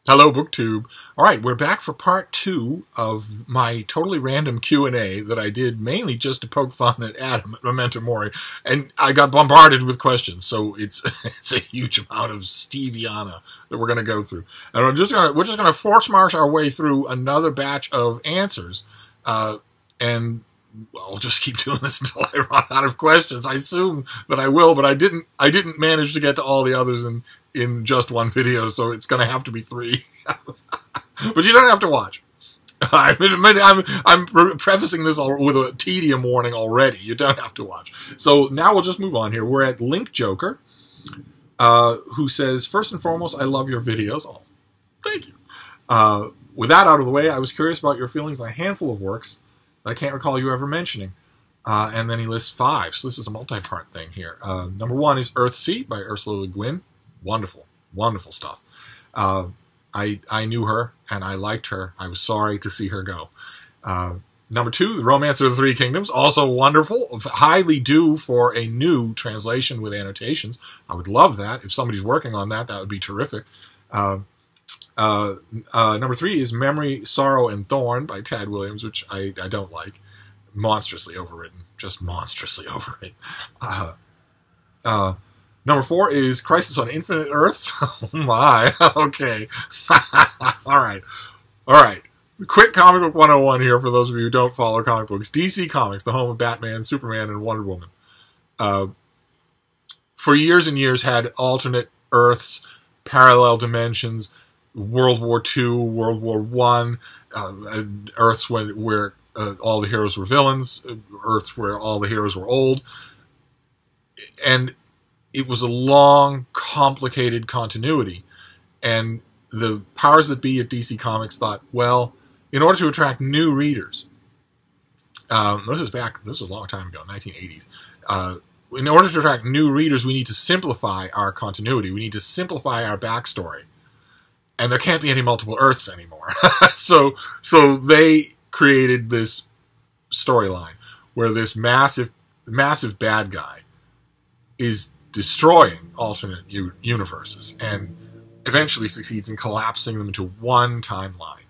Hello, BookTube. All right, we're back for part 2 of my totally random Q&A that I did mainly just to poke fun at Adam at Memento Mori, and I got bombarded with questions, so it's a huge amount of Steviana that we're going to go through. And we're just going to force march our way through another batch of answers, and I'll just keep doing this until I run out of questions. I assume that I will, but I didn't manage to get to all the others in just one video, so it's going to have to be 3. But you don't have to watch. I'm prefacing this with a tedium warning already. You don't have to watch. So now we'll just move on here. We're at Link Joker, who says, first and foremost, I love your videos. Oh, thank you. With that out of the way, I was curious about your feelings on a handful of works that I can't recall you ever mentioning. And then he lists 5. So this is a multi-part thing here. Number 1 is Earthsea by Ursula Le Guin. Wonderful, wonderful stuff. I knew her, and I liked her. I was sorry to see her go. Number 2, The Romance of the Three Kingdoms. Also wonderful. Highly due for a new translation with annotations. I would love that. If somebody's working on that, that would be terrific. Number 3 is Memory, Sorrow, and Thorn by Tad Williams, which I don't like. Monstrously overwritten. Just monstrously overwritten. Number 4 is Crisis on Infinite Earths. Oh my. Okay. All right. Quick comic book 101 here for those of you who don't follow comic books. DC Comics, the home of Batman, Superman, and Wonder Woman. For years and years had alternate Earths, parallel dimensions, World War II, World War I, Earths where all the heroes were villains, Earths where all the heroes were old. And it was a long, complicated continuity. And the powers that be at DC Comics thought, well, in order to attract new readers, this was a long time ago, 1980s. In order to attract new readers, we need to simplify our continuity. We need to simplify our backstory. And there can't be any multiple Earths anymore. So they created this storyline where this massive bad guy is destroying alternate universes and eventually succeeds in collapsing them into one timeline.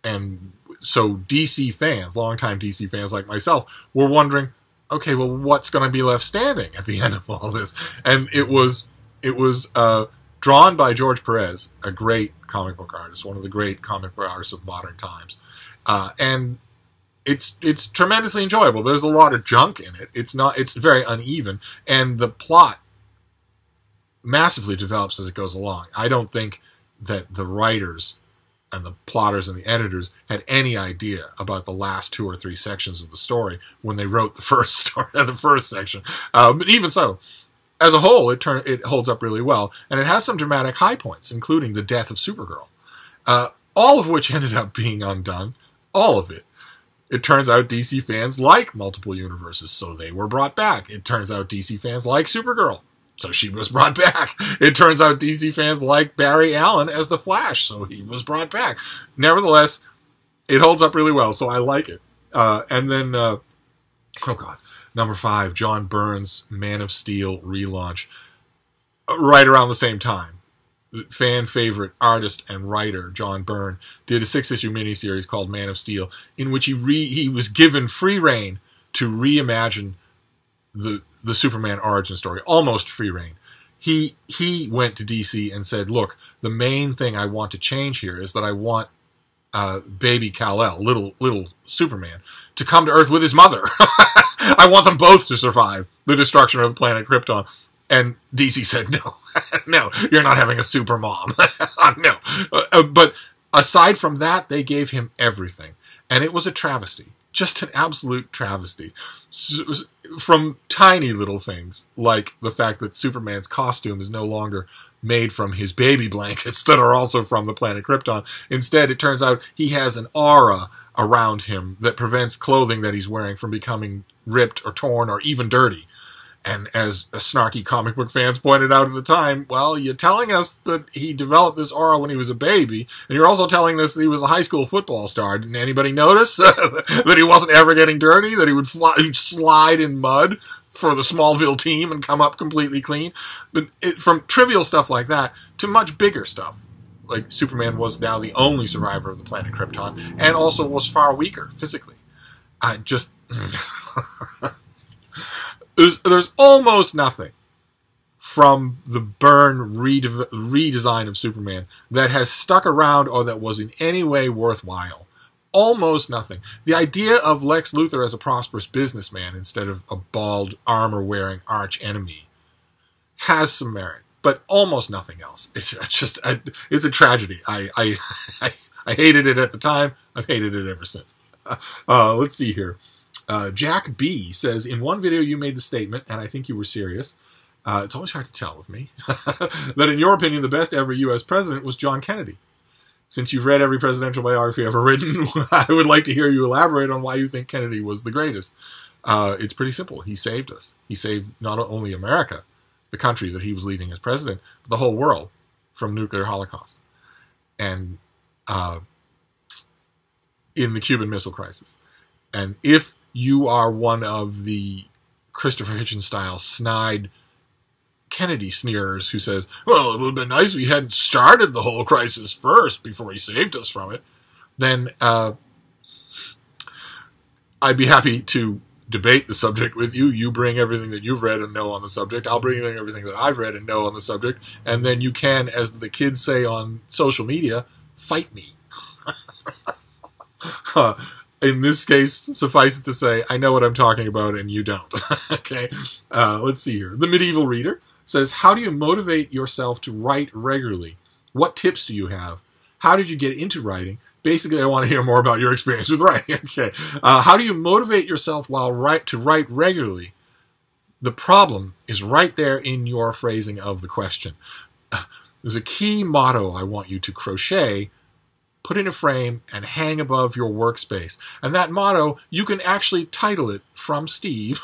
And so DC fans, longtime DC fans like myself, were wondering, okay, well, what's going to be left standing at the end of all this? And it was drawn by George Perez, a great comic book artist, one of the great comic book artists of modern times. And it's tremendously enjoyable. There's a lot of junk in it. It's very uneven, and the plot massively develops as it goes along. I don't think that the writers and the plotters and the editors had any idea about the last 2 or 3 sections of the story when they wrote the first section. But even so, as a whole, it holds up really well, and it has some dramatic high points, including the death of Supergirl, all of which ended up being undone. All of it. It turns out DC fans like multiple universes, so they were brought back. It turns out DC fans like Supergirl, so she was brought back. It turns out DC fans like Barry Allen as the Flash, so he was brought back. Nevertheless, it holds up really well, so I like it. And then, number 5, John Byrne's Man of Steel relaunch, right around the same time. Fan favorite artist and writer John Byrne did a 6-issue miniseries called Man of Steel, in which he was given free rein to reimagine the Superman origin story, almost free rein. He went to DC and said, look, the main thing I want to change here is that I want baby Kal-El, little Superman, to come to Earth with his mother. I want them both to survive the destruction of the planet Krypton. And DC said, no, no, you're not having a super mom. No. But aside from that, they gave him everything. And it was a travesty. Just an absolute travesty. From tiny little things, like the fact that Superman's costume is no longer made from his baby blankets that are also from the planet Krypton. Instead, it turns out he has an aura around him that prevents clothing that he's wearing from becoming ripped or torn or even dirty. And as snarky comic book fans pointed out at the time, well, you're telling us that he developed this aura when he was a baby, and you're also telling us that he was a high school football star. Didn't anybody notice that he wasn't ever getting dirty, that he'd slide in mud for the Smallville team and come up completely clean? But from trivial stuff like that to much bigger stuff, like Superman was now the only survivor of the planet Krypton, and also was far weaker physically. I just there's almost nothing from the Byrne redesign of Superman that has stuck around or that was in any way worthwhile. Almost nothing. The idea of Lex Luthor as a prosperous businessman instead of a bald, armor-wearing arch-enemy has some merit, but almost nothing else. It's just, it's a tragedy. I hated it at the time. I've hated it ever since. Let's see here. Jack B says, in one video you made the statement, and I think you were serious, it's always hard to tell with me, that in your opinion the best ever U.S. president was John Kennedy. Since you've read every presidential biography ever written, I would like to hear you elaborate on why you think Kennedy was the greatest. It's pretty simple. He saved us. He saved not only America, the country that he was leading as president, but the whole world from nuclear holocaust. And in the Cuban Missile Crisis. And if you are one of the Christopher Hitchens-style snide Kennedy sneerers who says, well, it would have been nice if he hadn't started the whole crisis first before he saved us from it, then I'd be happy to debate the subject with you. You bring everything that you've read and know on the subject. I'll bring everything that I've read and know on the subject. And then you can, as the kids say on social media, fight me. In this case, suffice it to say, I know what I'm talking about and you don't. Okay, let's see here. The Medieval Reader says, how do you motivate yourself to write regularly? What tips do you have? How did you get into writing? Basically, I want to hear more about your experience with writing. Okay, how do you motivate yourself to write regularly? The problem is right there in your phrasing of the question. There's a key motto I want you to crochet, put in a frame, and hang above your workspace. And that motto, you can actually title it from Steve.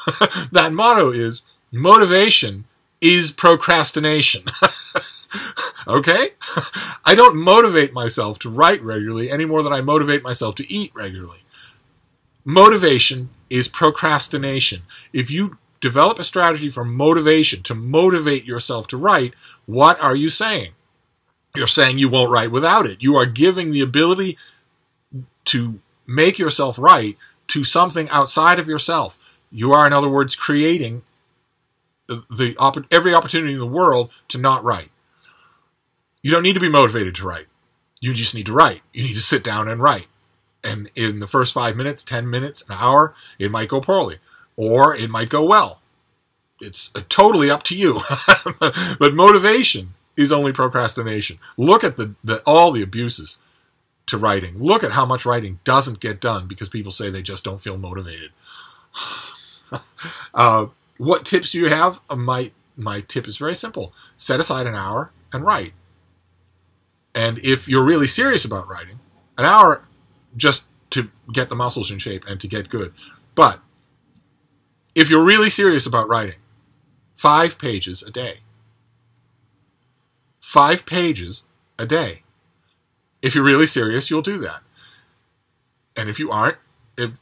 That motto is, motivation is procrastination. Okay? I don't motivate myself to write regularly any more than I motivate myself to eat regularly. Motivation is procrastination. If you develop a strategy for motivation, to motivate yourself to write, what are you saying? You're saying you won't write without it. You are giving the ability to make yourself write to something outside of yourself. You are, in other words, creating every opportunity in the world to not write. You don't need to be motivated to write. You just need to write. You need to sit down and write. And in the first 5 minutes, 10 minutes, an hour, it might go poorly. Or it might go well. It's totally up to you. But motivation is only procrastination. Look at all the abuses to writing. Look at how much writing doesn't get done because people say they just don't feel motivated. What tips do you have? My tip is very simple. Set aside an hour and write. And if you're really serious about writing, an hour just to get the muscles in shape and to get good. But if you're really serious about writing, 5 pages a day. 5 pages a day. If you're really serious, you'll do that. And if you aren't,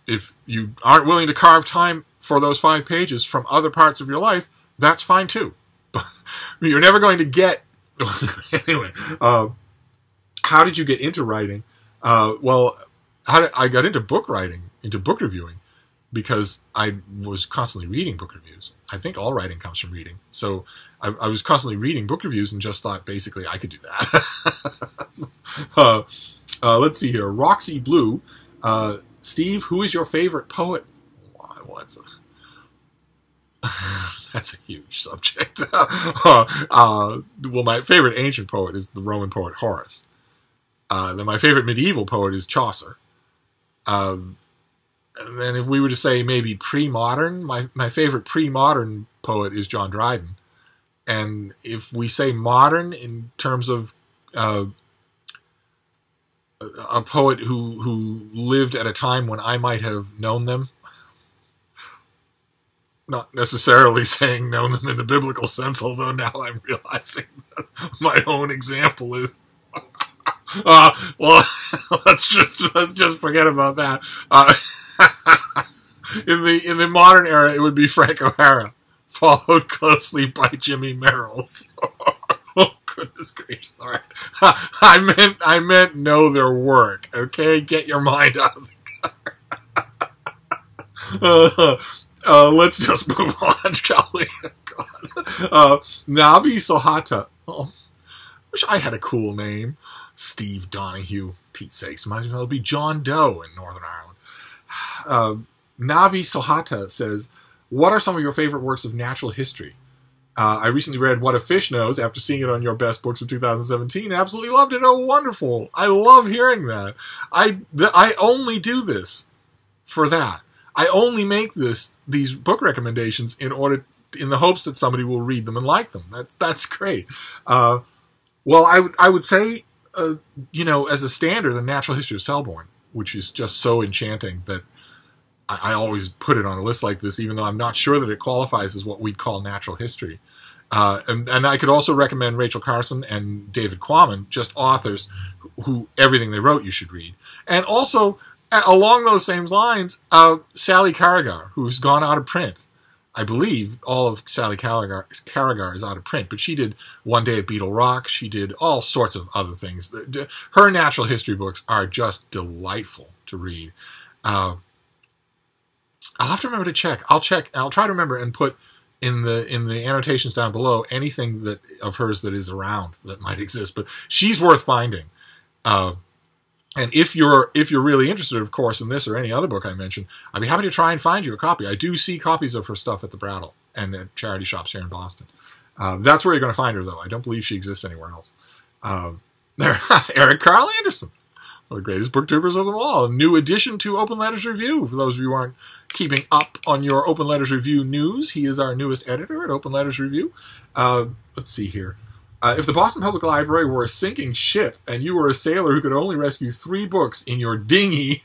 if you aren't willing to carve time for those 5 pages from other parts of your life, that's fine too. But you're never going to get... Anyway, how did you get into writing? Well, I got into book writing, into book reviewing, because I was constantly reading book reviews. I think all writing comes from reading. So I was constantly reading book reviews and just thought, basically, I could do that. Let's see here. Roxy Blue. Steve, who is your favorite poet? That's a huge subject. Well, my favorite ancient poet is the Roman poet Horace. Then my favorite medieval poet is Chaucer. And then if we were to say maybe pre-modern, my favorite pre-modern poet is John Dryden. And if we say modern in terms of a poet who lived at a time when I might have known them, not necessarily saying known them in the biblical sense, although now I'm realizing that my own example is... well, let's just forget about that. In the modern era, it would be Frank O'Hara, followed closely by Jimmy Merrill. Goodness gracious! All right, I meant know their work. Okay, get your mind out of the gutter. Let's just move on, shall we? God. Navi Sohata. Oh, wish I had a cool name. Steve Donahue. For Pete's sakes, might as well be John Doe in Northern Ireland. Navi Sohata says, "What are some of your favorite works of natural history? I recently read What a Fish Knows after seeing it on your best books of 2017. Absolutely loved it. Oh, wonderful. I love hearing that. I only do this for that. I only make these book recommendations in the hopes that somebody will read them and like them. That's great. Well, I would say, as a standard, the Natural History of Selborne, which is just so enchanting that I always put it on a list like this, even though I'm not sure that it qualifies as what we'd call natural history. And I could also recommend Rachel Carson and David Quammen, just authors who everything they wrote you should read. And also, along those same lines, Sally Carragher, who's gone out of print. I believe all of Sally Carragher is out of print, but she did One Day at Beetle Rock. She did all sorts of other things. Her natural history books are just delightful to read. I'll have to remember to check. I'll try to remember and put in the annotations down below anything that of hers that is around that might exist. But she's worth finding. And if you're really interested, of course, in this or any other book I mentioned, I'd be happy to try and find you a copy. I do see copies of her stuff at the Brattle and at charity shops here in Boston. That's where you're going to find her, though. I don't believe she exists anywhere else. Eric Carl Anderson, one of the greatest booktubers of them all. A new addition to Open Letters Review. For those of you who aren't keeping up on your Open Letters Review news, he is our newest editor at Open Letters Review. Let's see here. If the Boston Public Library were a sinking ship and you were a sailor who could only rescue 3 books in your dinghy...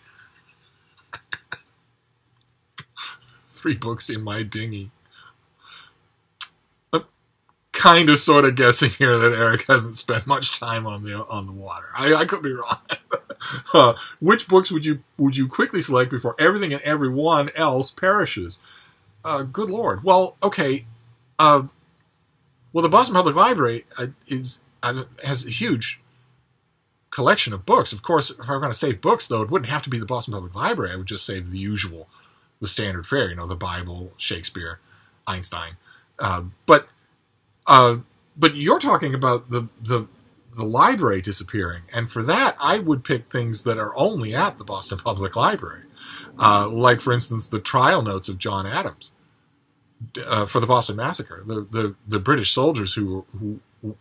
3 books in my dinghy. I'm kind of sort of guessing here that Eric hasn't spent much time on the water. I could be wrong. Which books would you quickly select before everything and everyone else perishes? Good Lord. Well, okay. Well, the Boston Public Library has a huge collection of books. Of course, if I were going to save books, though, it wouldn't have to be the Boston Public Library. I would just save the usual, the standard fare, the Bible, Shakespeare, Einstein. But you're talking about the library disappearing, and for that, I would pick things that are only at the Boston Public Library, like, for instance, the trial notes of John Adams. For the Boston Massacre, the British soldiers who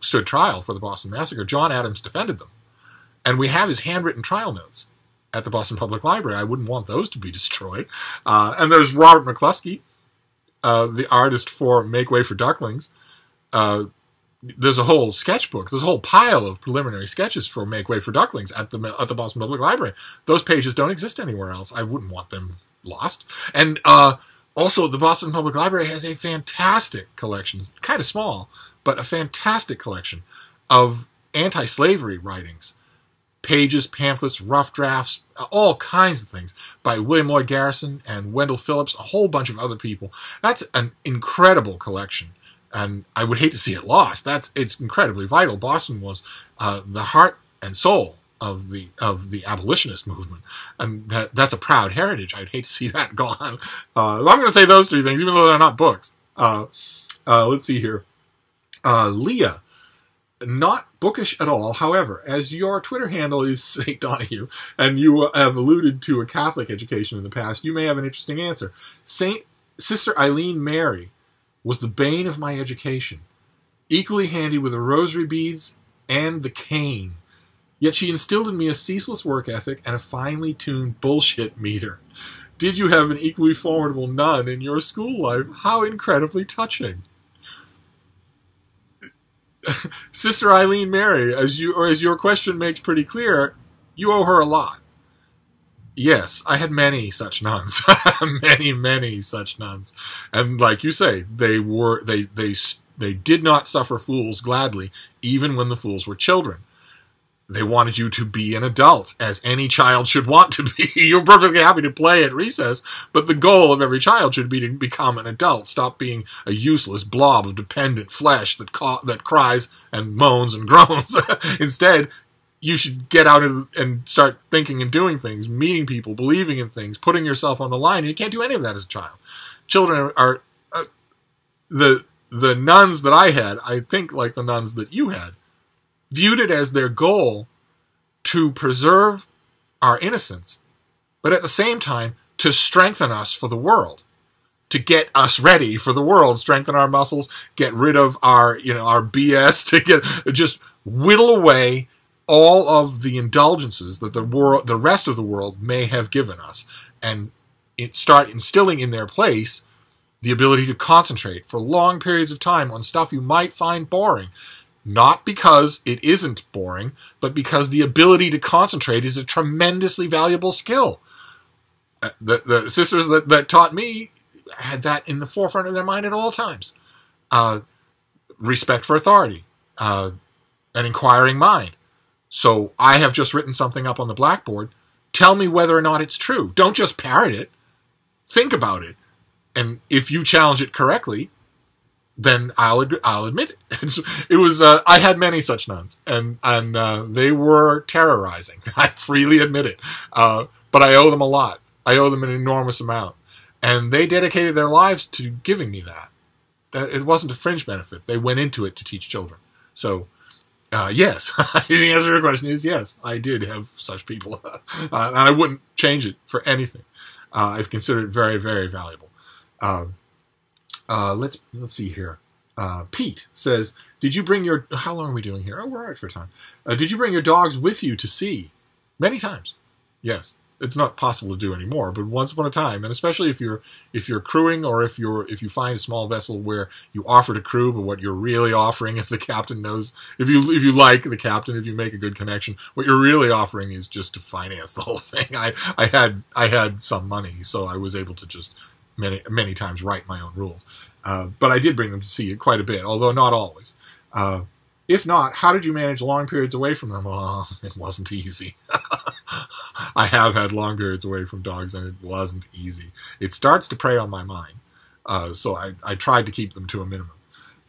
stood trial for the Boston Massacre, John Adams defended them. And we have his handwritten trial notes at the Boston Public Library. I wouldn't want those to be destroyed. And there's Robert McCluskey, the artist for Make Way for Ducklings. There's a whole sketchbook. There's a whole pile of preliminary sketches for Make Way for Ducklings at the Boston Public Library. Those pages don't exist anywhere else. I wouldn't want them lost. And also, the Boston Public Library has a fantastic collection, kind of small, but a fantastic collection of anti-slavery writings. Pages, pamphlets, rough drafts, all kinds of things by William Lloyd Garrison and Wendell Phillips, a whole bunch of other people. That's an incredible collection, and I would hate to see it lost. It's incredibly vital. Boston was the heart and soul of the abolitionist movement, and that's a proud heritage. I'd hate to see that gone. I'm going to say those 3 things, even though they're not books. Let's see here. Leah, not bookish at all. However, as your Twitter handle is St. Donahue, and you have alluded to a Catholic education in the past, you may have an interesting answer. Sister Eileen Mary was the bane of my education, equally handy with the rosary beads and the cane. Yet she instilled in me a ceaseless work ethic and a finely tuned bullshit meter. Did you have an equally formidable nun in your school life? How incredibly touching. Sister Eileen Mary, as your question makes pretty clear, you owe her a lot. Yes, I had many such nuns. many such nuns. And like you say, they did not suffer fools gladly, even when the fools were children. They wanted you to be an adult, as any child should want to be. You're perfectly happy to play at recess, but the goal of every child should be to become an adult. Stop being a useless blob of dependent flesh that cries and moans and groans. Instead, you should get out and start thinking and doing things, meeting people, believing in things, putting yourself on the line. You can't do any of that as a child. Children are the nuns that I had, I think like the nuns that you had, viewed it as their goal to preserve our innocence, but at the same time to strengthen us for the world, to get us ready for the world, strengthen our muscles, get rid of our BS, to just whittle away all of the indulgences that the rest of the world may have given us, and start instilling in their place the ability to concentrate for long periods of time on stuff you might find boring. Not because it isn't boring, but because the ability to concentrate is a tremendously valuable skill. The sisters that taught me had that in the forefront of their mind at all times. Respect for authority, an inquiring mind. So I have just written something up on the blackboard. Tell me whether or not it's true. Don't just parrot it. Think about it. And if you challenge it correctly, then I'll admit it. It was I had many such nuns, and they were terrorizing. I freely admit it. But I owe them a lot. I owe them an enormous amount, and they dedicated their lives to giving me that. It wasn't a fringe benefit. They went into it to teach children. So, yes, the answer to your question is yes. I did have such people, and I wouldn't change it for anything. I've considered it very, very valuable. Let's see here. Pete says, did you bring your... How long are we doing here? Oh, we're all right for time. Did you bring your dogs with you to sea? Many times. Yes. It's not possible to do anymore, but once upon a time, and especially if you're crewing, or if you find a small vessel where you offer to crew, but what you're really offering, if the captain knows, if you like the captain, if you make a good connection, what you're really offering is just to finance the whole thing. I had some money, so I was able to just many times write my own rules. But I did bring them to see it quite a bit, although not always. If not, how did you manage long periods away from them? Oh, it wasn't easy. I have had long periods away from dogs, and it wasn't easy. It starts to prey on my mind, so I tried to keep them to a minimum.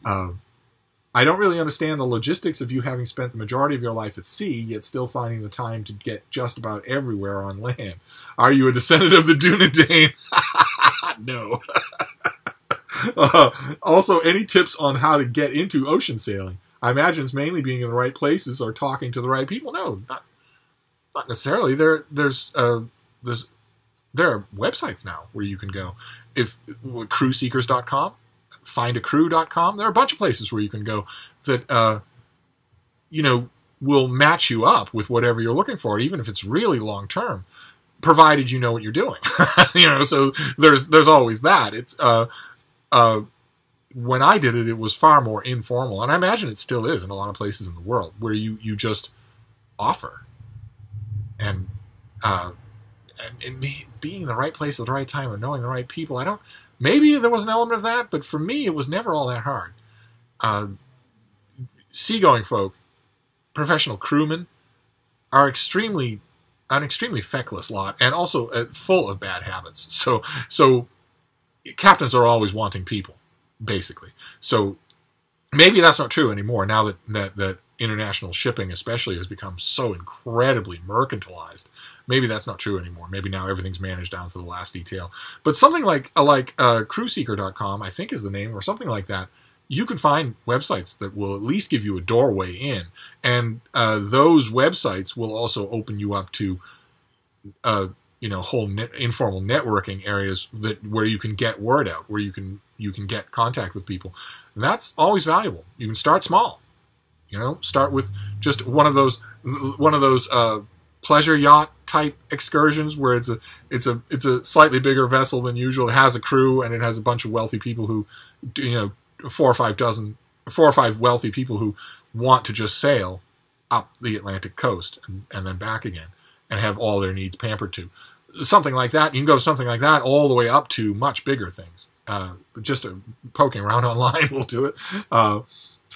I don't really understand the logistics of you having spent the majority of your life at sea, yet still finding the time to get just about everywhere on land. Are you a descendant of the Dunedain? No. Also, any tips on how to get into ocean sailing? I imagine it's mainly being in the right places or talking to the right people. No, not necessarily. There are websites now where you can go. Crewseekers.com, findacrew.com. There are a bunch of places where you can go that will match you up with whatever you're looking for, even if it's really long term, provided you know what you're doing. So there's always that. It's when I did it, it was far more informal, and I imagine it still is in a lot of places in the world, where you just offer, and being in the right place at the right time and knowing the right people. Maybe there was an element of that, but for me, it was never all that hard. Seagoing folk, professional crewmen, are an extremely feckless lot, and also full of bad habits. So captains are always wanting people, basically. So maybe that's not true anymore now that international shipping especially has become so incredibly mercantilized. Maybe that's not true anymore. Maybe now everything's managed down to the last detail. But something like crewseeker.com, I think is the name, or something like that, you can find websites that will at least give you a doorway in. And those websites will also open you up to whole informal networking areas where you can get word out, where you can get contact with people. And that's always valuable. You can start small. Start with just one of those pleasure yacht type excursions where it's a slightly bigger vessel than usual. It has a crew, and it has a bunch of wealthy people who, 4 or 5 wealthy people who want to just sail up the Atlantic coast and then back again, and have all their needs pampered to. Something like that. You can go something like that all the way up to much bigger things. Just poking around online will do it.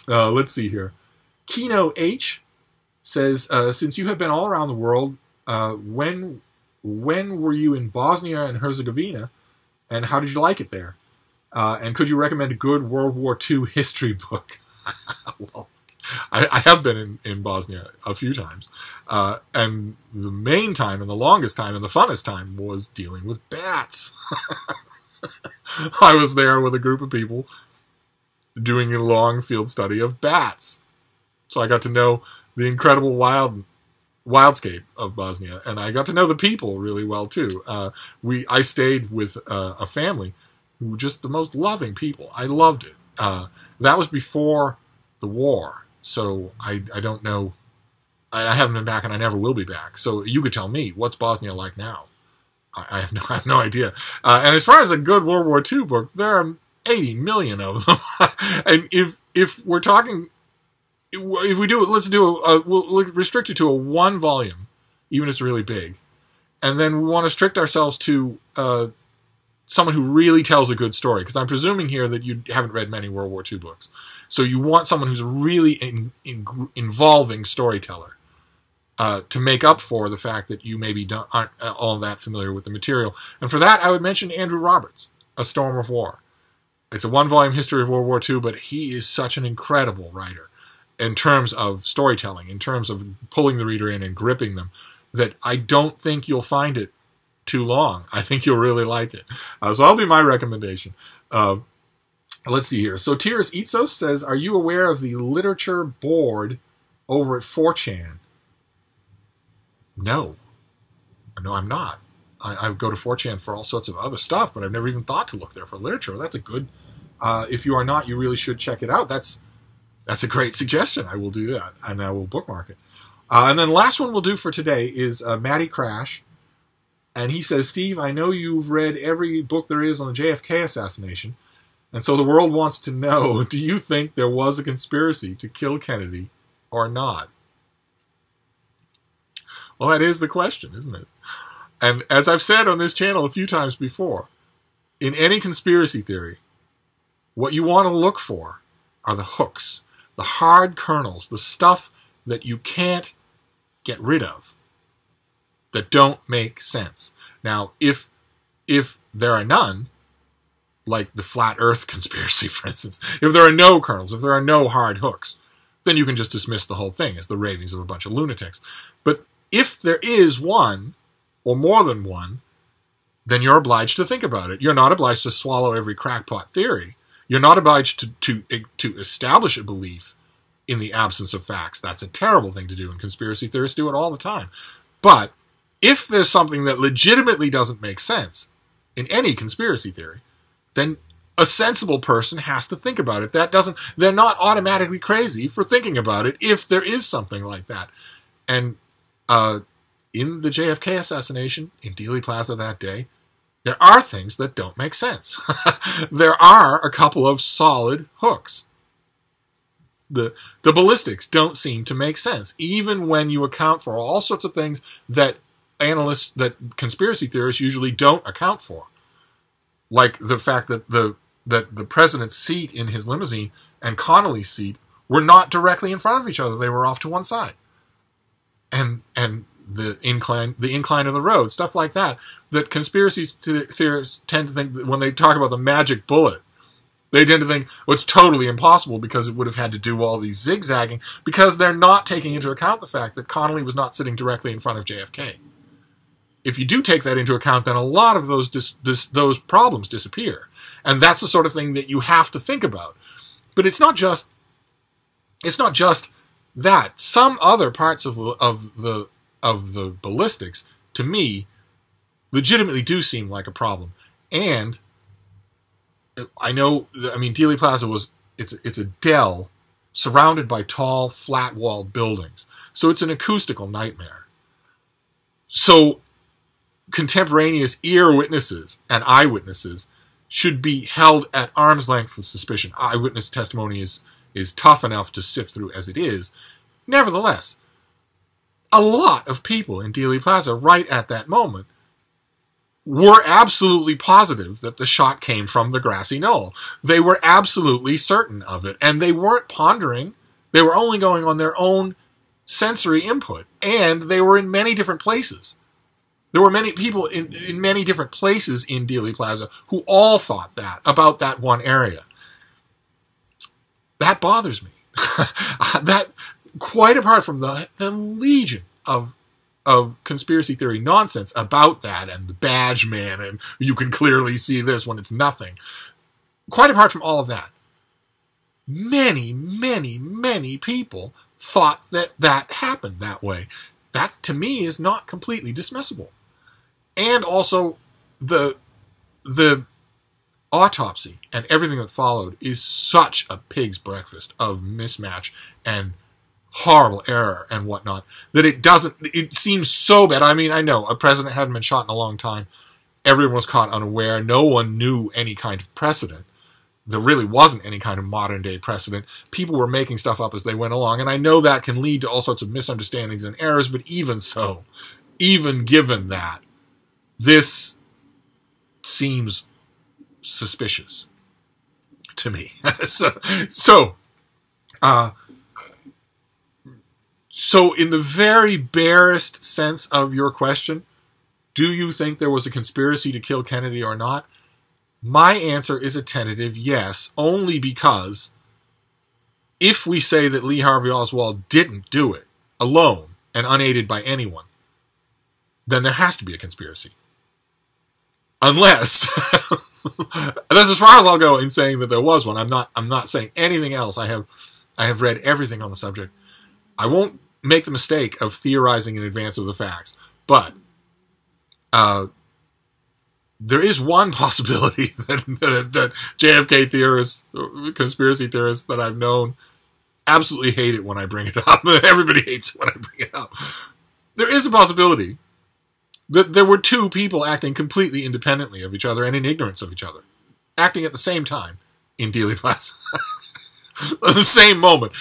Let's see here. Kino H says, since you have been all around the world, when were you in Bosnia and Herzegovina, and how did you like it there? And could you recommend a good World War II history book? Well, I have been in Bosnia a few times. And the main time and the longest time and the funnest time was dealing with bats. I was there with a group of people doing a long field study of bats. So I got to know the incredible wildscape of Bosnia, and I got to know the people really well too. I stayed with a family who were just the most loving people. I loved it. That was before the war, so I don't know. I haven't been back, and I never will be back. So you could tell me, what's Bosnia like now? I have no idea. And as far as a good World War II book, there are 80 million of them. And if we're talking, if we do it, we'll restrict it to a 1 volume, even if it's really big. And then we want to restrict ourselves to someone who really tells a good story. Because I'm presuming here that you haven't read many World War II books. So you want someone who's a really involving storyteller to make up for the fact that you maybe aren't all that familiar with the material. And for that, I would mention Andrew Roberts, A Storm of War. It's a 1-volume history of World War II, but he is such an incredible writer in terms of storytelling, in terms of pulling the reader in and gripping them, that I don't think you'll find it too long. I think you'll really like it. So that'll be my recommendation. Let's see here. So Tiras Itzos says, are you aware of the literature board over at 4chan? No, I'm not. I go to 4chan for all sorts of other stuff, but I've never even thought to look there for literature. That's a good, if you are not, you really should check it out. That's a great suggestion. I will do that, and I will bookmark it. And then the last one we'll do for today is Matty Crash. And he says, Steve, I know you've read every book there is on the JFK assassination, and so the world wants to know, do you think there was a conspiracy to kill Kennedy or not? Well, that is the question, isn't it? And as I've said on this channel a few times before, in any conspiracy theory, what you want to look for are the hooks, the hard kernels, the stuff that you can't get rid of, that don't make sense. Now, if there are none, like the flat earth conspiracy, for instance, if there are no kernels, if there are no hard hooks, then you can just dismiss the whole thing as the ravings of a bunch of lunatics. But if there is one, or more than one, then you're obliged to think about it. You're not obliged to swallow every crackpot theory. You're not obliged to establish a belief in the absence of facts. That's a terrible thing to do, and conspiracy theorists do it all the time. But if there's something that legitimately doesn't make sense in any conspiracy theory, then a sensible person has to think about it. They're not automatically crazy for thinking about it if there is something like that. And in the JFK assassination, in Dealey Plaza that day, there are things that don't make sense. There are a couple of solid hooks. The ballistics don't seem to make sense, even when you account for all sorts of things that conspiracy theorists usually don't account for. Like the fact that the president's seat in his limousine and Connolly's seat were not directly in front of each other. They were off to one side. And the incline of the road, stuff like that, that conspiracy theorists tend to think that when they talk about the magic bullet, they tend to think, well, it's totally impossible because it would have had to do all these zigzagging, because they're not taking into account the fact that Connolly was not sitting directly in front of JFK. If you do take that into account, then a lot of those problems disappear. And that's the sort of thing that you have to think about. But it's not just that. Some other parts of the ballistics, to me, legitimately do seem like a problem. And Dealey Plaza it's a dell surrounded by tall, flat-walled buildings. So it's an acoustical nightmare. So contemporaneous ear witnesses and eyewitnesses should be held at arm's length with suspicion. Eyewitness testimony is tough enough to sift through as it is. Nevertheless, a lot of people in Dealey Plaza right at that moment were absolutely positive that the shot came from the grassy knoll. They were absolutely certain of it, and they weren't pondering. They were only going on their own sensory input, and they were in many different places. There were many people in many different places in Dealey Plaza who all thought that about that one area. That bothers me. That, quite apart from the legion of conspiracy theory nonsense about that, and the badge man, and you can clearly see this when it's nothing. Quite apart from all of that, many, many, many people thought that happened that way. That, to me, is not completely dismissible. And also, the autopsy and everything that followed is such a pig's breakfast of mismatch and horrible error and whatnot that it seems so bad. I mean, I know a president hadn't been shot in a long time. Everyone was caught unaware. No one knew any kind of precedent. There really wasn't any kind of modern day precedent. People were making stuff up as they went along, and I know that can lead to all sorts of misunderstandings and errors, but even so, even given that, this seems suspicious to me. So in the very barest sense of your question, do you think there was a conspiracy to kill Kennedy or not? My answer is a tentative yes, only because if we say that Lee Harvey Oswald didn't do it alone and unaided by anyone, then there has to be a conspiracy. Unless that's as far as I'll go in saying that there was one. I'm not saying anything else. I have read everything on the subject. I won't make the mistake of theorizing in advance of the facts, but there is one possibility that JFK theorists, conspiracy theorists that I've known, absolutely hate it when I bring it up. Everybody hates it when I bring it up. There is a possibility that there were two people acting completely independently of each other and in ignorance of each other, acting at the same time in Dealey Plaza. At the same moment.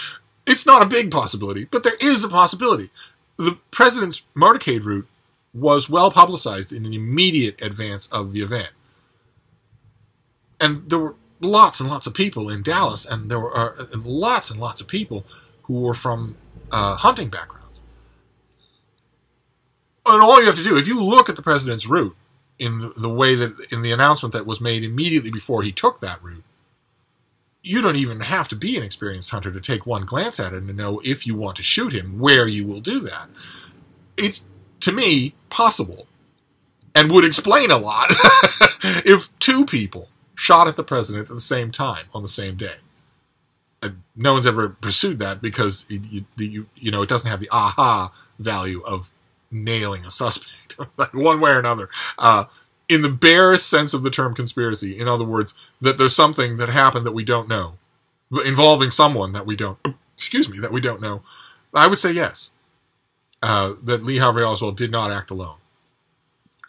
It's not a big possibility, but there is a possibility. The president's motorcade route was well publicized in an immediate advance of the event. And there were lots and lots of people in Dallas, and there were lots and lots of people who were from hunting backgrounds. And all you have to do, if you look at the president's route in the way that, in the announcement that was made immediately before he took that route, you don't even have to be an experienced hunter to take one glance at it and to know if you want to shoot him, where you will do that. It's, to me, possible, and would explain a lot if two people shot at the president at the same time on the same day. And no one's ever pursued that because it doesn't have the aha value of nailing a suspect one way or another. In the barest sense of the term conspiracy, in other words, that there's something that happened that we don't know, involving someone that we don't know, I would say yes. That Lee Harvey Oswald did not act alone.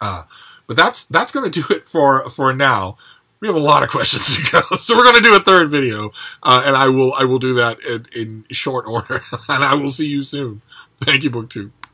But that's going to do it for now. We have a lot of questions to go, so we're going to do a third video, and I will do that in short order, and I will see you soon. Thank you, BookTube.